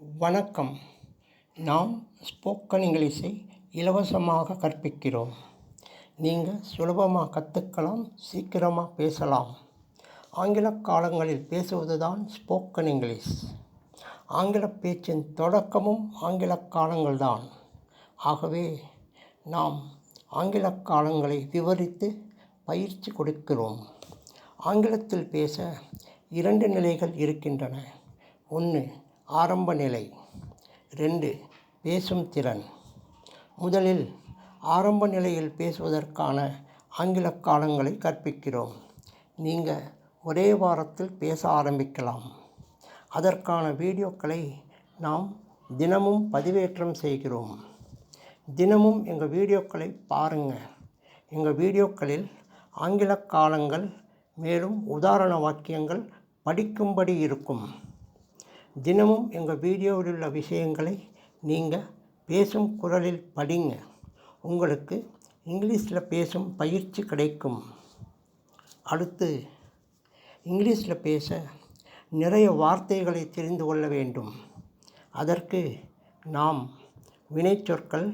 வணக்கம். நாம் ஸ்போக்கன் இங்கிலீஷை இலவசமாக கற்பிக்கிறோம். நீங்கள் சுலபமாக கற்றுக்கலாம், சீக்கிரமாக பேசலாம். ஆங்கில காலங்களில் பேசுவது தான் ஸ்போக்கன் இங்கிலீஷ். ஆங்கில பேச்சின் தொடக்கமும் ஆங்கில காலங்கள்தான். ஆகவே நாம் ஆங்கில காலங்களை விவரித்து பயிற்சி கொடுக்கிறோம். ஆங்கிலத்தில் பேச 2 நிலைகள் இருக்கின்றன. 1. ஆரம்ப நிலை. 2. பேசும் திறன். முதலில் ஆரம்ப நிலையில் பேசுவதற்கான ஆங்கில காலங்களை கற்பிக்கிறோம். நீங்கள் ஒரே வாரத்தில் பேச ஆரம்பிக்கலாம். அதற்கான வீடியோக்களை நாம் தினமும் பதிவேற்றம் செய்கிறோம். தினமும் எங்கள் வீடியோக்களை பாருங்கள். எங்கள் வீடியோக்களில் ஆங்கில காலங்கள் மேலும் உதாரண வாக்கியங்கள் படிக்கும்படி இருக்கும். தினமும் எங்கள் வீடியோவில் உள்ள விஷயங்களை நீங்கள் பேசும் குரலில் படிங்க. உங்களுக்கு இங்கிலீஷில் பேசும் பயிற்சி கிடைக்கும். அடுத்து, இங்கிலீஷில் பேச நிறைய வார்த்தைகளை தெரிந்து கொள்ள வேண்டும். அதற்கு நாம் வினைச்சொற்கள்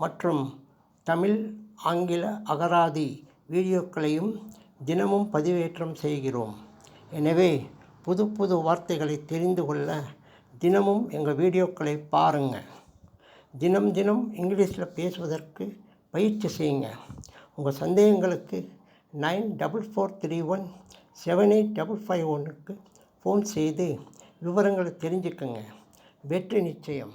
மற்றும் தமிழ் ஆங்கில அகராதி வீடியோக்களையும் தினமும் பதிவேற்றம் செய்கிறோம். எனவே புது புது வார்த்தைகளை தெரிந்து கொள்ள தினமும் எங்கள் வீடியோக்களை பாருங்கள். தினம் இங்கிலீஷில் பேசுவதற்கு பயிற்சி செய்யுங்க. உங்கள் சந்தேகங்களுக்கு 9443178551க்கு ஃபோன் செய்து விவரங்களை தெரிஞ்சுக்கங்க. வெற்றி நிச்சயம்.